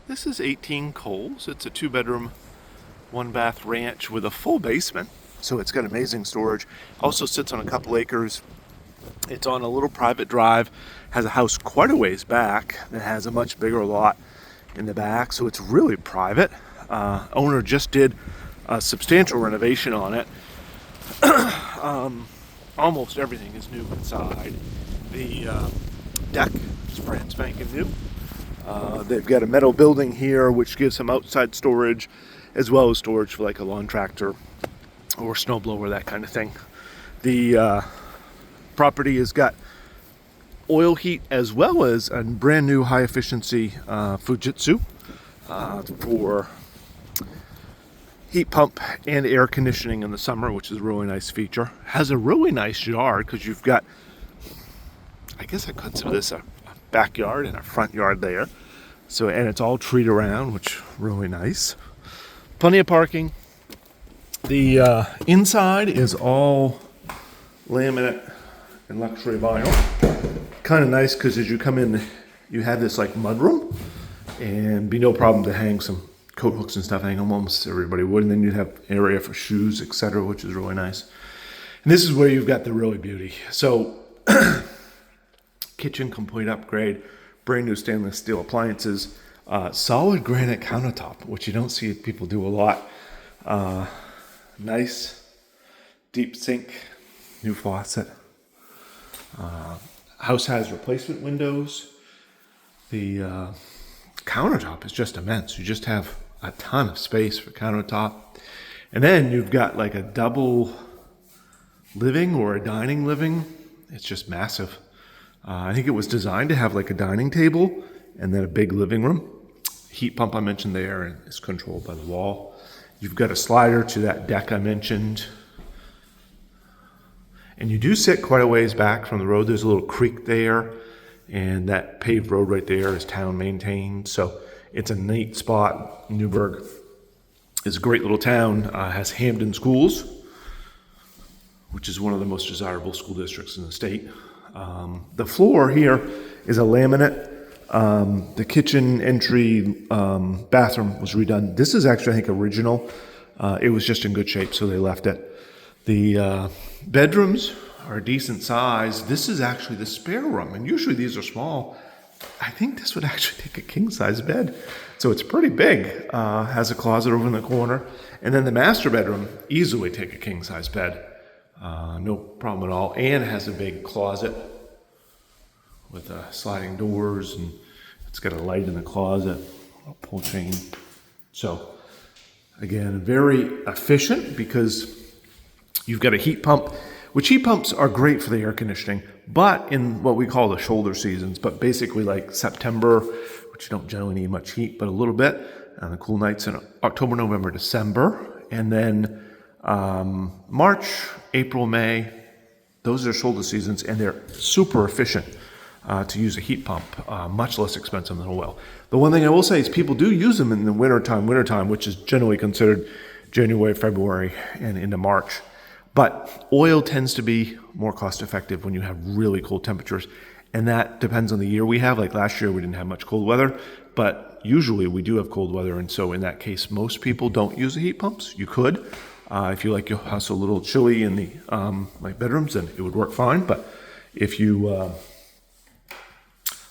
This is 18 Coles. It's a 2-bedroom, 1-bath ranch with a full basement. So it's got amazing storage. Also sits on a couple acres. It's on a little private drive. Has a house quite a ways back that has a much bigger lot in the back. So it's really private. Owner just did a substantial renovation on it. Almost everything is new inside. The deck is brand spanking new. They've got a metal building here which gives some outside storage as well as storage for like a lawn tractor or snowblower, that kind of thing. The property has got oil heat as well as a brand new high efficiency Fujitsu for heat pump and air conditioning in the summer, which is a really nice feature. Has a really nice yard because you've got, I guess I consider this a backyard and a front yard there. So, and it's all treed around, which is really nice. Plenty of parking. The inside is all laminate and luxury vinyl. Kind of nice because as you come in, you have this like mudroom, and be no problem to hang some coat hooks and stuff. Hang them, almost everybody would, and then you'd have area for shoes, etc., which is really nice. And this is where you've got the really beauty. So, kitchen complete upgrade, brand new stainless steel appliances, solid granite countertop, which you don't see people do a lot. Nice deep sink, new faucet. House has replacement windows. The countertop is just immense. You just have a ton of space for countertop. And then you've got like a double living or a dining living. It's just massive. I think it was designed to have like a dining table and then a big living room. Heat pump I mentioned there and is controlled by the wall. You've got a slider to that deck I mentioned. And you do sit quite a ways back from the road. There's a little creek there, and that paved road right there is town maintained. So it's a neat spot. Newburgh is a great little town. Has Hampden schools, which is one of the most desirable school districts in the state. The floor here is a laminate. The kitchen entry bathroom was redone. This is actually, I think, original. It was just in good shape, so they left it. The bedrooms are a decent size. This is actually the spare room, and usually these are small. I think this would actually take a king-size bed. So it's pretty big. Has a closet over in the corner. And then the master bedroom, easily take a king-size bed. No problem at all. And it has a big closet with sliding doors, and it's got a light in the closet, a pull chain. So again, very efficient because you've got a heat pump, which heat pumps are great for the air conditioning, but in what we call the shoulder seasons, but basically like September, which you don't generally need much heat, but a little bit, and the cool nights in October, November, December, and then March, April, May, those are shoulder seasons, and they're super efficient to use a heat pump, much less expensive than oil. The one thing I will say is people do use them in the wintertime, which is generally considered January, February, and into March. But oil tends to be more cost effective when you have really cold temperatures, and that depends on the year we have. Like last year we didn't have much cold weather, but usually we do have cold weather, and so in that case most people don't use the heat pumps. You could. If you like your house a little chilly in the like bedrooms, then it would work fine. But if you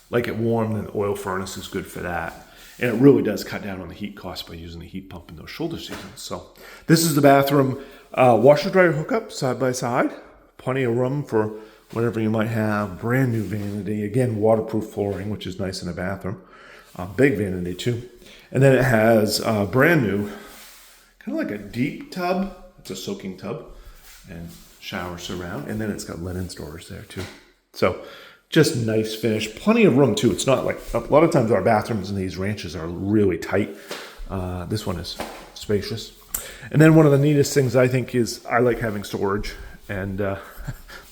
like it warm, then the oil furnace is good for that. And it really does cut down on the heat cost by using the heat pump in those shoulder seasons. So this is the bathroom. Washer dryer hookup side by side. Plenty of room for whatever you might have. Brand new vanity. Again, waterproof flooring, which is nice in a bathroom. Big vanity too. And then it has brand new, kind of like a deep tub. It's a soaking tub and shower surround. And then it's got linen storage there too. So just nice finish. Plenty of room too. It's not like, a lot of times our bathrooms in these ranches are really tight. This one is spacious. And then one of the neatest things I think is I like having storage, and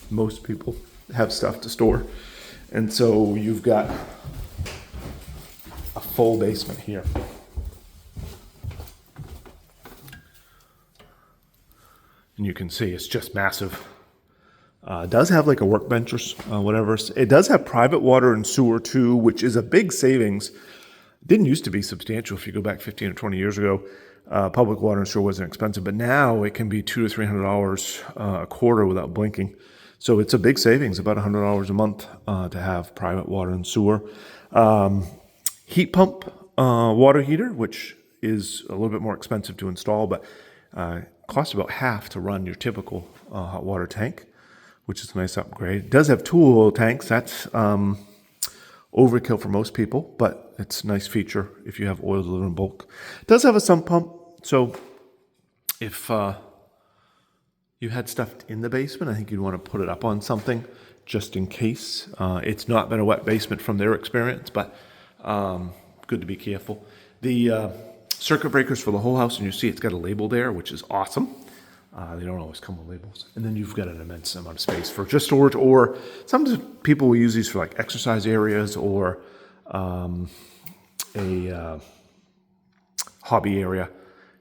most people have stuff to store. And so you've got a full basement here. And you can see it's just massive. It does have like a workbench or whatever. It does have private water and sewer too, which is a big savings. Didn't used to be substantial. If you go back 15 or 20 years ago, public water and sewer wasn't expensive, but now it can be $200 to $300 a quarter without blinking. So it's a big savings, about $100 a month to have private water and sewer. Heat pump water heater, which is a little bit more expensive to install, but costs about half to run your typical hot water tank, which is a nice upgrade. It does have 2 oil tanks. That's overkill for most people, but it's a nice feature if you have oil delivered in bulk. It does have a sump pump, so if you had stuff in the basement, I think you'd want to put it up on something just in case. It's not been a wet basement from their experience, but good to be careful. The circuit breakers for the whole house, and you see it's got a label there, which is awesome. They don't always come with labels. And then you've got an immense amount of space for just storage, or sometimes people will use these for like exercise areas or a hobby area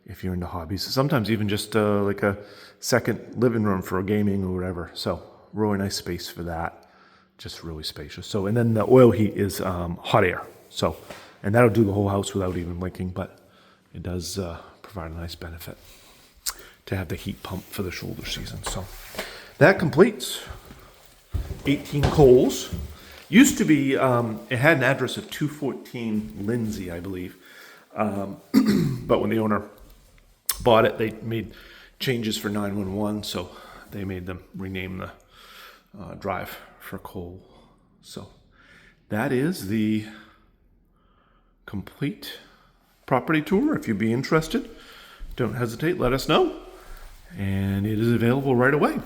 if you're into hobbies. Sometimes even just like a second living room for gaming or whatever. So really nice space for that. Just really spacious. So, and then the oil heat is hot air. So, and that'll do the whole house without even blinking, but it does provide a nice benefit to have the heat pump for the shoulder season. So that completes 18 Coles. Used to be, it had an address of 214 Lindsey, I believe. But when the owner bought it, they made changes for 911, so they made them rename the drive for Cole. So that is the complete property tour. If you'd be interested, don't hesitate, let us know. And it is available right away.